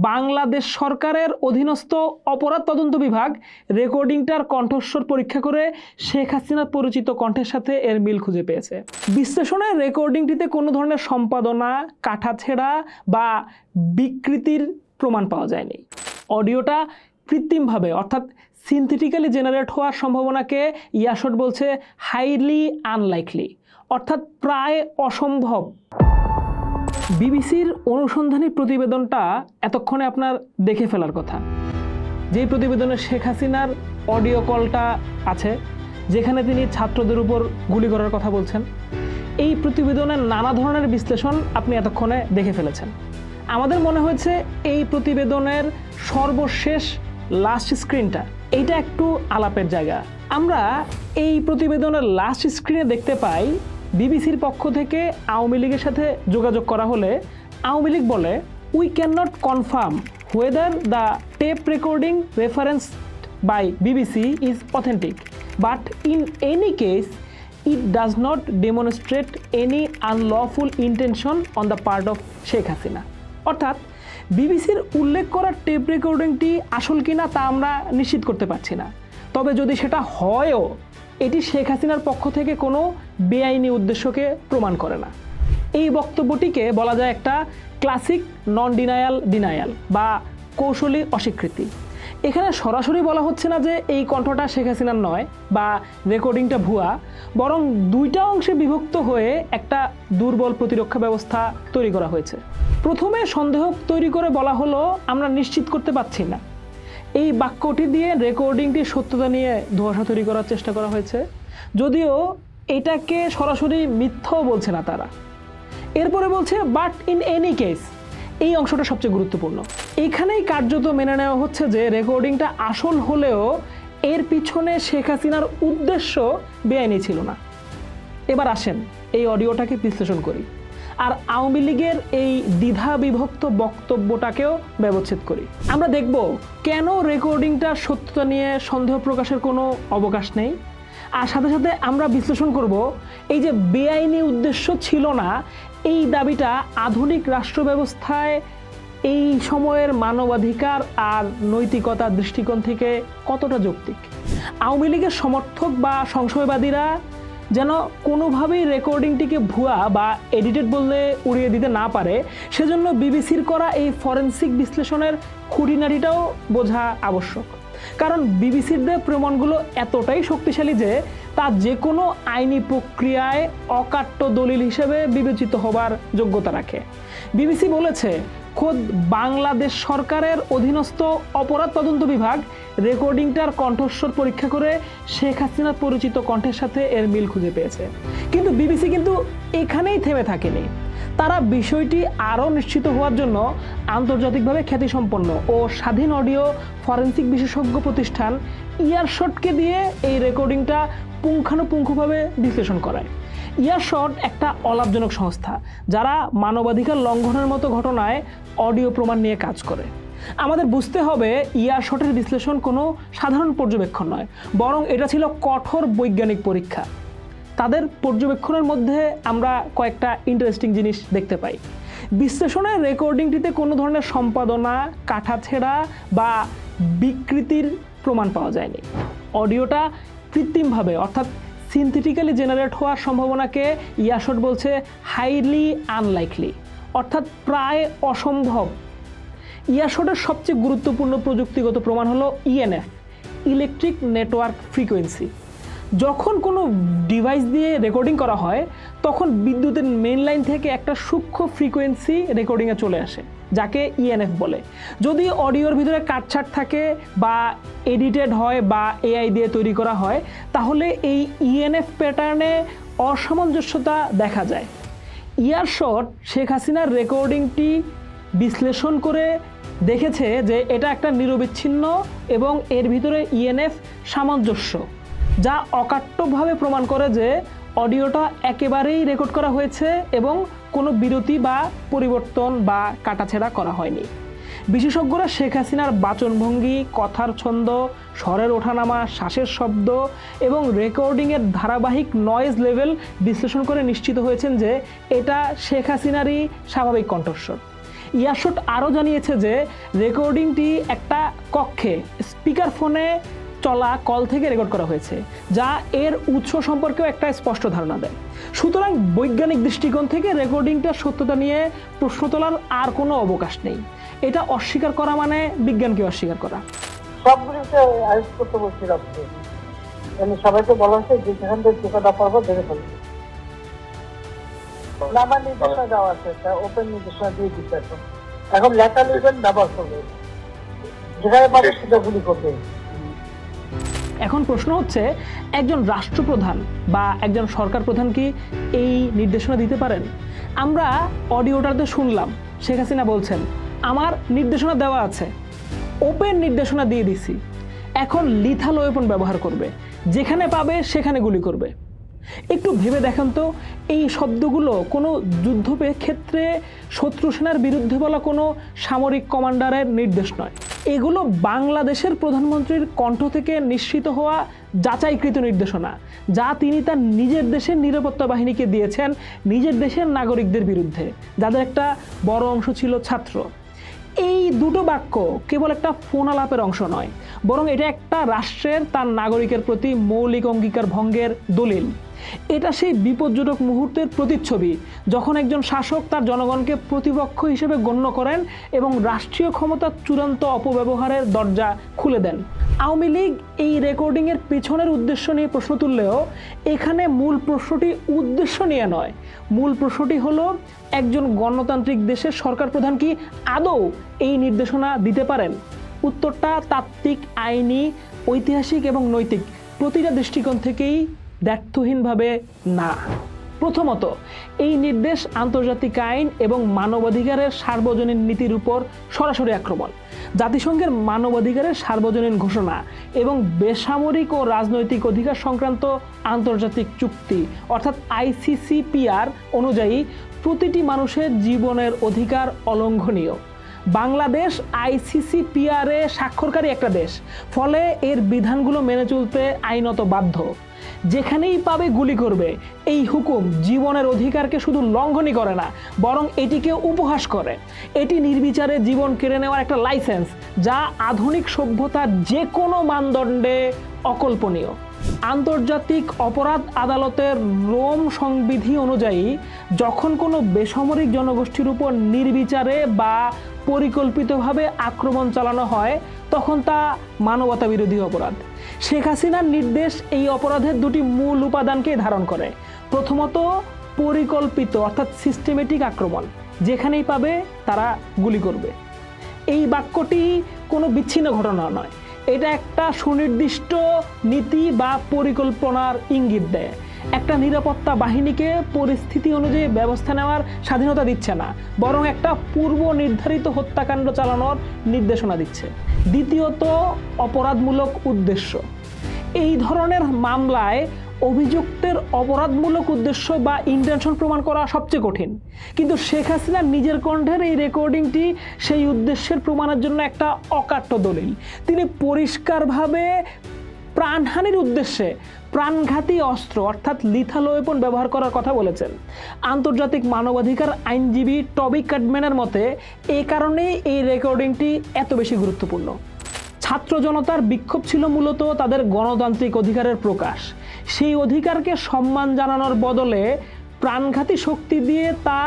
বাংলাদেশ সরকারের অধীনস্থ অপরাধ তদন্ত বিভাগ রেকর্ডিংটার কণ্ঠস্বর পরীক্ষা করে শেখ হাসিনার পরিচিত কণ্ঠের সাথে এর মিল খুঁজে পেয়েছে। বিশ্লেষণে রেকর্ডিংটিতে কোনো ধরনের সম্পাদনা, কাটাছেঁড়া বা বিকৃতির প্রমাণ পাওয়া যায়নি। অডিওটা কৃত্রিমভাবে অর্থাৎ সিনথেটিক্যালি জেনারেট হওয়ার সম্ভাবনাকে ইয়াশোট বলছে হাইলি আনলাইকলি, অর্থাৎ প্রায় অসম্ভব। বিবিসির অনুসন্ধানী প্রতিবেদনটা এতক্ষণে আপনার দেখে ফেলার কথা, যেই প্রতিবেদনে শেখ হাসিনার অডিও কলটা আছে যেখানে তিনি ছাত্রদের উপর গুলি করার কথা বলছেন। এই প্রতিবেদনের নানা ধরনের বিশ্লেষণ আপনি এতক্ষণে দেখে ফেলেছেন। আমাদের মনে হয়েছে এই প্রতিবেদনের সর্বশেষ লাস্ট স্ক্রিনটা এইটা একটু আলাপের জায়গা। আমরা এই প্রতিবেদনের লাস্ট স্ক্রিনে দেখতে পাই বিবিসির পক্ষ থেকে আওয়ামী লীগের সাথে যোগাযোগ করা হলে আওয়ামী লীগ বলে, we can not confirm whether the tape recording referenced by BBC is authentic, but in any case it does not demonstrate any unlawful intention on the part of Sheikh Hasina. অর্থাৎ বিবিসির উল্লেখ করা টেপ রেকর্ডিংটি আসল কিনা তা আমরা নিশ্চিত করতে পারছি না, তবে যদি সেটা হয়ও এটি শেখ হাসিনার পক্ষ থেকে কোনো বেআইনি উদ্দেশ্যকে প্রমাণ করে না। এই বক্তব্যটিকে বলা যায় একটা ক্লাসিক নন ডিনায়াল বা কৌশলী অস্বীকৃতি। এখানে সরাসরি বলা হচ্ছে না যে এই কণ্ঠটা শেখ হাসিনার নয় বা রেকর্ডিংটা ভুয়া, বরং দুইটা অংশে বিভক্ত হয়ে একটা দুর্বল প্রতিরক্ষা ব্যবস্থা তৈরি করা হয়েছে। প্রথমে সন্দেহ তৈরি করে বলা হলো আমরা নিশ্চিত করতে পারছি না। এই বাক্যটি দিয়ে রেকর্ডিংটির সত্যতা নিয়ে ধোঁয়াশা তৈরি করার চেষ্টা করা হয়েছে, যদিও এটাকে সরাসরি মিথ্যাও বলছে না তারা। এরপরে বলছে বাট ইন এনি কেস, এই অংশটা সবচেয়ে গুরুত্বপূর্ণ। এখানেই কার্যত মেনে নেওয়া হচ্ছে যে রেকর্ডিংটা আসল হলেও এর পিছনে শেখ হাসিনার উদ্দেশ্য বেআইনি ছিল না। এবার আসেন এই অডিওটাকে বিশ্লেষণ করি আর আওয়ামী লীগের এই দ্বিধা বিভক্ত বক্তব্যটাকেও ব্যবচ্ছেদ করি। আমরা দেখব কেন রেকর্ডিংটার সত্যতা নিয়ে সন্দেহ প্রকাশের কোনো অবকাশ নেই, আর সাথে সাথে আমরা বিশ্লেষণ করব এই যে বেআইনি উদ্দেশ্য ছিল না এই দাবিটা আধুনিক রাষ্ট্র ব্যবস্থায় এই সময়ের মানবাধিকার আর নৈতিকতার দৃষ্টিকোণ থেকে কতটা যৌক্তিক। আওয়ামী লীগের সমর্থক বা সংশয়বাদীরা যেন কোনোভাবেই রেকর্ডিংটিকে ভুয়া বা এডিটেড বললে উড়িয়ে দিতে না পারে, সেজন্য বিবিসির করা এই ফরেনসিক বিশ্লেষণের খুঁটিনাটিটাও বোঝা আবশ্যক। কারণ বিবিসির দেওয়া প্রমাণগুলো এতটাই শক্তিশালী যে তা যে কোনো আইনি প্রক্রিয়ায় অকাট্য দলিল হিসেবে বিবেচিত হবার যোগ্যতা রাখে। বিবিসি বলেছে খোদ বাংলাদেশ সরকারের অধীনস্থ অপরাধ তদন্ত বিভাগ রেকর্ডিংটার কণ্ঠস্বর পরীক্ষা করে শেখ হাসিনার পরিচিত কণ্ঠের সাথে এর মিল খুঁজে পেয়েছে। কিন্তু বিবিসি কিন্তু এখানেই থেমে থাকেনি। তারা বিষয়টি আরও নিশ্চিত হওয়ার জন্য আন্তর্জাতিকভাবে খ্যাতিসম্পন্ন ও স্বাধীন অডিও ফরেনসিক বিশেষজ্ঞ প্রতিষ্ঠান ইয়ারশটকে দিয়ে এই রেকর্ডিংটা পুঙ্খানুপুঙ্খভাবে বিশ্লেষণ করায়। ইয়ারশট একটা অলাভজনক সংস্থা যারা মানবাধিকার লঙ্ঘনের মতো ঘটনায় অডিও প্রমাণ নিয়ে কাজ করে। আমাদের বুঝতে হবে ইয়ারশটের বিশ্লেষণ কোনো সাধারণ পর্যবেক্ষণ নয়, বরং এটা ছিল কঠোর বৈজ্ঞানিক পরীক্ষা। তাদের পর্যবেক্ষণের মধ্যে আমরা কয়েকটা ইন্টারেস্টিং জিনিস দেখতে পাই। বিশ্লেষণের রেকর্ডিংটিতে কোনো ধরনের সম্পাদনা, কাটাছেঁড়া বা বিকৃতির প্রমাণ পাওয়া যায়নি। অডিওটা কৃত্রিমভাবে অর্থাৎ সিনথেটিক্যালি জেনারেট হওয়ার সম্ভাবনাকে ইয়াশোট বলছে হাইলি আনলাইকলি, অর্থাৎ প্রায় অসম্ভব। ইয়াশোটের সবচেয়ে গুরুত্বপূর্ণ প্রযুক্তিগত প্রমাণ হলো ইএনএফ, ইলেকট্রিক নেটওয়ার্ক ফ্রিকোয়েন্সি। যখন কোনো ডিভাইস দিয়ে রেকর্ডিং করা হয় তখন বিদ্যুতের মেইন লাইন থেকে একটা সূক্ষ্ম ফ্রিকোয়েন্সি রেকর্ডিংয়ে চলে আসে, যাকে ইএনএফ বলে। যদি অডিওর ভিতরে কাটছাট থাকে বা এডিটেড হয় বা এআই দিয়ে তৈরি করা হয় তাহলে এই ইএনএফ প্যাটার্নে অসামঞ্জস্যতা দেখা যায়। ইয়ারশট শেখ হাসিনার রেকর্ডিংটি বিশ্লেষণ করে দেখেছে যে এটা একটা নিরবিচ্ছিন্ন এবং এর ভিতরে ইএনএফ সামঞ্জস্য, যা অকাট্যভাবে প্রমাণ করে যে অডিওটা একেবারেই রেকর্ড করা হয়েছে এবং কোনো বিরতি বা পরিবর্তন বা কাটাছেঁড়া করা হয়নি। বিশেষজ্ঞরা শেখ হাসিনার বাচনভঙ্গি, কথার ছন্দ, স্বরের ওঠানামা, শ্বাসের শব্দ এবং রেকর্ডিংয়ের ধারাবাহিক নয়েজ লেভেল বিশ্লেষণ করে নিশ্চিত হয়েছেন যে এটা শেখ হাসিনারই স্বাভাবিক কণ্ঠস্বর। ইয়াশোট আরও জানিয়েছে যে রেকর্ডিংটি একটা কক্ষে স্পিকার ফোনে চলা কল থেকে রেকর্ড করা হয়েছে, যা এর উৎস সম্পর্কেও একটা স্পষ্ট ধারণা দেয়। সুতরাং বৈজ্ঞানিক দৃষ্টিকোণ থেকে রেকর্ডিংটার সত্যতা নিয়ে প্রশ্ন তোলার আর কোনো অবকাশ নেই। এটা অস্বীকার করা মানে বিজ্ঞানকে অস্বীকার করা। সবগুলিকে আয়োজন করতে বলছিল আপনি, মানে সবাইকে বলা হচ্ছে যে যেখান থেকে টিকাটা পারবো দেখে ফেলবে। আমার নির্দেশনা দেওয়া আছে, ওপেন নির্দেশনা দিয়ে দিচ্ছে। এখন লেখা লিখবেন, ব্যবহার করবে, যেখানে পাবে সেটা গুলি করবে। এখন প্রশ্ন হচ্ছে, একজন রাষ্ট্রপ্রধান বা একজন সরকার প্রধান কি এই নির্দেশনা দিতে পারেন? আমরা অডিওটাতে শুনলাম শেখ হাসিনা বলছেন, আমার নির্দেশনা দেওয়া আছে, ওপেন নির্দেশনা দিয়ে দিছি, এখন লিথাল ওয়েপন ব্যবহার করবে, যেখানে পাবে সেখানে গুলি করবে। একটু ভেবে দেখেন তো, এই শব্দগুলো কোনো যুদ্ধ ক্ষেত্রে শত্রু সেনার বিরুদ্ধে বলা কোনো সামরিক কমান্ডারের নির্দেশ নয়। এগুলো বাংলাদেশের প্রধানমন্ত্রীর কণ্ঠ থেকে নিঃসৃত হওয়া যাচাইকৃত নির্দেশনা, যা তিনি তার নিজের দেশের নিরাপত্তা বাহিনীকে দিয়েছেন নিজের দেশের নাগরিকদের বিরুদ্ধে, যাদের একটা বড় অংশ ছিল ছাত্র। এই দুটো বাক্য কেবল একটা ফোন আলাপের অংশ নয়, বরং এটা একটা রাষ্ট্রের তার নাগরিকের প্রতি মৌলিক অঙ্গীকার ভঙ্গের দলিল। এটা সেই বিপজ্জনক মুহূর্তের প্রতিচ্ছবি, যখন একজন শাসক তার জনগণকে প্রতিপক্ষ হিসেবে গণ্য করেন এবং রাষ্ট্রীয় ক্ষমতার চূড়ান্ত অপব্যবহারের দরজা খুলে দেন। আওয়ামী লীগ এই রেকর্ডিংয়ের পেছনের উদ্দেশ্য নিয়ে প্রশ্ন তুললেও এখানে মূল প্রশ্নটি উদ্দেশ্য নিয়ে নয়। মূল প্রশ্নটি হলো, একজন গণতান্ত্রিক দেশের সরকার প্রধান কি আদৌ এই নির্দেশনা দিতে পারেন? উত্তরটা তাত্ত্বিক, আইনি, ঐতিহাসিক এবং নৈতিক প্রতিটা দৃষ্টিকোণ থেকেই দ্ব্যর্থহীনভাবে না। প্রথমত, এই নির্দেশ আন্তর্জাতিক আইন এবং মানবাধিকারের সার্বজনীন নীতির উপর সরাসরি আক্রমণ। জাতিসংঘের মানবাধিকারের সার্বজনীন ঘোষণা এবং বেসামরিক ও রাজনৈতিক অধিকার সংক্রান্ত আন্তর্জাতিক চুক্তি অর্থাৎ ICCPR অনুযায়ী প্রতিটি মানুষের জীবনের অধিকার অলঙ্ঘনীয়। বাংলাদেশ ICCPR এ স্বাক্ষরকারী একটা দেশ, ফলে এর বিধানগুলো মেনে চলতে আইনত বাধ্য। যেখানেই পাবে গুলি করবে, এই হুকুম জীবনের অধিকারকে শুধু লঙ্ঘনই করে না, বরং এটিকে উপহাস করে। এটি নির্বিচারে জীবন কেড়ে নেওয়ার একটা লাইসেন্স, যা আধুনিক সভ্যতার যে কোনো মানদণ্ডে অকল্পনীয়। আন্তর্জাতিক অপরাধ আদালতের রোম সংবিধি অনুযায়ী যখন কোনো বেসামরিক জনগোষ্ঠীর উপর নির্বিচারে বা পরিকল্পিতভাবে আক্রমণ চালানো হয়, তখন তা মানবতা বিরোধী অপরাধ। শেখ হাসিনার নির্দেশ এই অপরাধের দুটি মূল উপাদানকেই ধারণ করে। প্রথমত, পরিকল্পিত অর্থাৎ সিস্টেমেটিক আক্রমণ, যেখানেই পাবে তারা গুলি করবে। এই বাক্যটি কোনো বিচ্ছিন্ন ঘটনা নয়, এটা একটা সুনির্দিষ্ট নীতি বা পরিকল্পনার ইঙ্গিত দেয়। একটা নিরাপত্তা বাহিনীকে পরিস্থিতি অনুযায়ী ব্যবস্থা নেওয়ার স্বাধীনতা দিচ্ছে না, বরং একটা পূর্ব নির্ধারিত হত্যাকাণ্ড চালানোর নির্দেশনা দিচ্ছে। দ্বিতীয়ত, অপরাধমূলক উদ্দেশ্য। এই ধরনের মামলায় অভিযুক্তের অপরাধমূলক উদ্দেশ্য বা ইন্টেনশন প্রমাণ করা সবচেয়ে কঠিন, কিন্তু শেখ হাসিনার নিজের কণ্ঠের এই রেকর্ডিংটি সেই উদ্দেশ্যের প্রমাণের জন্য একটা অকাট্য দলিল। তিনি পরিষ্কারভাবে প্রাণহানির উদ্দেশ্যে প্রাণঘাতী অস্ত্র অর্থাৎ লিথাল ওয়েপন ব্যবহার করার কথা বলেছেন। আন্তর্জাতিক মানবাধিকার আইনজীবী টবি কাডম্যানের মতে এই কারণেই এই রেকর্ডিংটি এত বেশি গুরুত্বপূর্ণ। ছাত্র জনতার বিক্ষোভ ছিল মূলত তাদের গণতান্ত্রিক অধিকারের প্রকাশ। সেই অধিকারকে সম্মান জানানোর বদলে প্রাণঘাতী শক্তি দিয়ে তা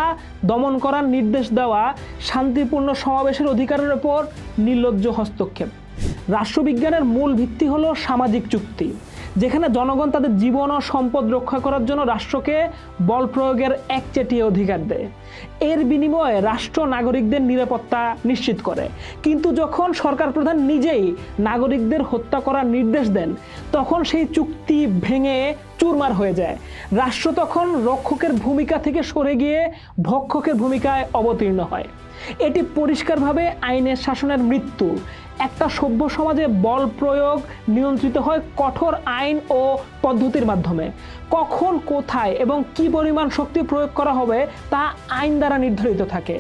দমন করার নির্দেশ দেওয়া শান্তিপূর্ণ সমাবেশের অধিকারের উপর নির্লজ্জ হস্তক্ষেপ। রাষ্ট্রবিজ্ঞানের মূল ভিত্তি হলো সামাজিক চুক্তি, যেখানে জনগণ তাদের জীবন ও সম্পদ রক্ষা করার জন্য রাষ্ট্রকে বল প্রয়োগের একচেটিয়া অধিকার দেয়। এর বিনিময়ে রাষ্ট্র নাগরিকদের নিরাপত্তা নিশ্চিত করে। কিন্তু যখন সরকার প্রধান নিজেই নাগরিকদের হত্যা করার নির্দেশ দেন, তখন সেই চুক্তি ভেঙে চুরমার হয়ে যায়। রাষ্ট্র তখন রক্ষকের ভূমিকা থেকে সরে গিয়ে ভক্ষকের ভূমিকায় অবতীর্ণ হয়। এটি পরিষ্কারভাবে আইনের শাসনের মৃত্যু। একটা সভ্য সমাজে বল প্রয়োগ নিয়ন্ত্রিত হয় কঠোর আইন ও পদ্ধতির মাধ্যমে। কখন, কোথায় এবং কি পরিমাণ শক্তি প্রয়োগ করা হবে তা আইন দ্বারা নির্ধারিত থাকে।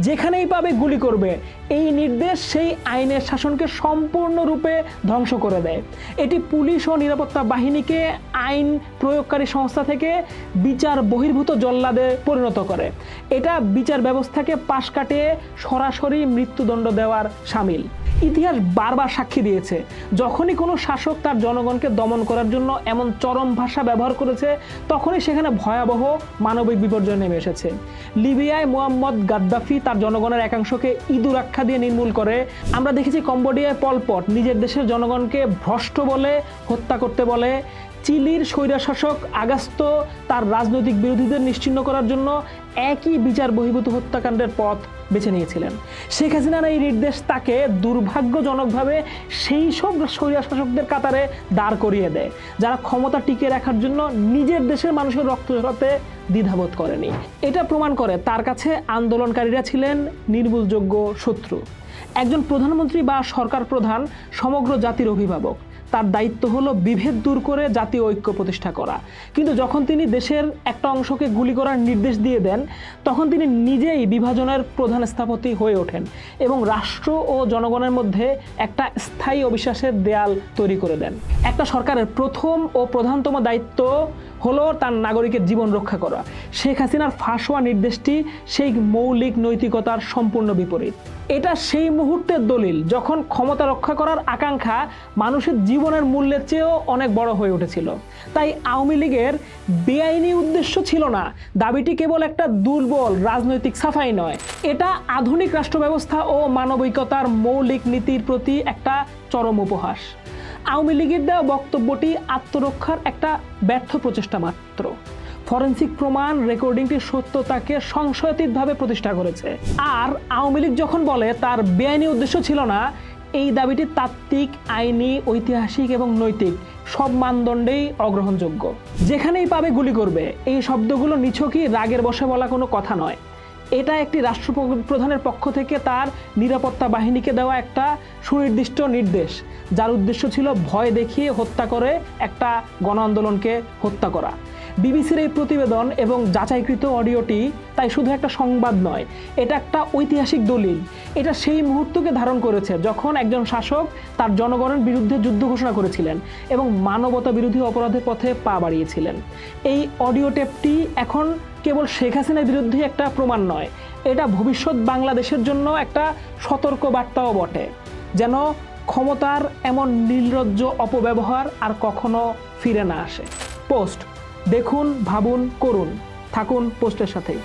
যেখানেই পাবে গুলি করবে, এই নির্দেশ সেই আইনের শাসনকে সম্পূর্ণরূপে ধ্বংস করে দেয়। এটি পুলিশ ও নিরাপত্তা বাহিনীকে আইন প্রয়োগকারী সংস্থা থেকে বিচার বহির্ভূত জল্লাদে পরিণত করে। এটা বিচার ব্যবস্থাকে পাশ কাটিয়ে সরাসরি মৃত্যুদণ্ড দেওয়ার শামিল। ইতিহাস বারবার সাক্ষী দিয়েছে, যখনই কোনো শাসক তার জনগণকে দমন করার জন্য এমন চরম ভাষা ব্যবহার করেছে, তখনই সেখানে ভয়াবহ মানবিক বিপর্যয় নেমে এসেছে। লিবিয়ায় মুয়াম্মর গাদ্দাফি তার জনগণের একাংশকে ইঁদুর আখ্যা দিয়ে নির্মূল করে। আমরা দেখেছি কম্বোডিয়ায় পল পট নিজের দেশের জনগণকে ভ্রষ্ট বলে হত্যা করতে বলে। চিলির স্বৈরশাসক আগাস্তো তার রাজনৈতিক বিরোধীদের নিশ্চিহ্ন করার জন্য একই বিচার বহির্ভূত হত্যাকাণ্ডের পথ বেছে নিয়েছিলেন। শেখ হাসিনার এই নির্দেশ তাকে দুর্ভাগ্যজনকভাবে সেই সব স্বৈরশাসকদের কাতারে দাঁড় করিয়ে দেয়, যারা ক্ষমতা টিকিয়ে রাখার জন্য নিজের দেশের মানুষের রক্ত ঝরাতে দ্বিধাবোধ করেনি। এটা প্রমাণ করে তার কাছে আন্দোলনকারীরা ছিলেন নির্মূলযোগ্য শত্রু। একজন প্রধানমন্ত্রী বা সরকার প্রধান সমগ্র জাতির অভিভাবক। তার দায়িত্ব হলো বিভেদ দূর করে জাতীয় ঐক্য প্রতিষ্ঠা করা। কিন্তু যখন তিনি দেশের একটা অংশকে গুলি করার নির্দেশ দিয়ে দেন, তখন তিনি নিজেই বিভাজনের প্রধান স্থপতি হয়ে ওঠেন এবং রাষ্ট্র ও জনগণের মধ্যে একটা স্থায়ী অবিশ্বাসের দেয়াল তৈরি করে দেন। একটা সরকারের প্রথম ও প্রধানতম দায়িত্ব হলো তার নাগরিকের জীবন রক্ষা করা। শেখ হাসিনার ফাঁস হওয়া নির্দেশটি সেই মৌলিক নৈতিকতার সম্পূর্ণ বিপরীত। এটা সেই মুহূর্তের দলিল যখন ক্ষমতা রক্ষা করার আকাঙ্ক্ষা মানুষের জীবনের মূল্যের চেয়েও অনেক বড় হয়ে উঠেছিল। তাই আওয়ামী লীগের বেআইনি উদ্দেশ্য ছিল না, দাবিটি কেবল একটা দুর্বল রাজনৈতিক সাফাই নয়, এটা আধুনিক রাষ্ট্র ব্যবস্থা ও মানবিকতার মৌলিক নীতির প্রতি একটা চরম উপহাস। আওয়ামী লীগের দেওয়া বক্তব্যটি আত্মরক্ষার একটা ব্যর্থ প্রচেষ্টা মাত্র। ফরেনসিক প্রমাণ রেকর্ডিংটির সত্যতাকে সংশয়াতীতভাবে প্রতিষ্ঠা করেছে। আর আওয়ামী লীগ যখন বলে তার বেআইনি উদ্দেশ্য ছিল না, এই দাবিটি তাত্ত্বিক, আইনি, ঐতিহাসিক এবং নৈতিক সব মানদণ্ডেই অগ্রহণযোগ্য। যেখানেই পাবে গুলি করবে, এই শব্দগুলো নিছকই রাগের বশে বলা কোনো কথা নয়। এটা একটি রাষ্ট্রপ্রধানের পক্ষ থেকে তার নিরাপত্তা বাহিনীকে দেওয়া একটা সুনির্দিষ্ট নির্দেশ, যার উদ্দেশ্য ছিল ভয় দেখিয়ে হত্যা করে একটা গণ আন্দোলনকে হত্যা করা। বিবিসির এই প্রতিবেদন এবং যাচাইকৃত অডিওটি তাই শুধু একটা সংবাদ নয়, এটা একটা ঐতিহাসিক দলিল। এটা সেই মুহূর্তকে ধারণ করেছে যখন একজন শাসক তার জনগণের বিরুদ্ধে যুদ্ধ ঘোষণা করেছিলেন এবং মানবতা বিরোধী অপরাধের পথে পা বাড়িয়েছিলেন। এই অডিও টেপটি এখন কেবল শেখ হাসিনার বিরুদ্ধে একটা প্রমাণ নয়, এটা ভবিষ্যৎ বাংলাদেশের জন্য একটা সতর্ক বার্তাও বটে, যেন ক্ষমতার এমন নির্লজ্জ অপব্যবহার আর কখনো ফিরে না আসে। পোস্ট দেখুন, ভাবুন, করুন। থাকুন পোস্টের সাথেই।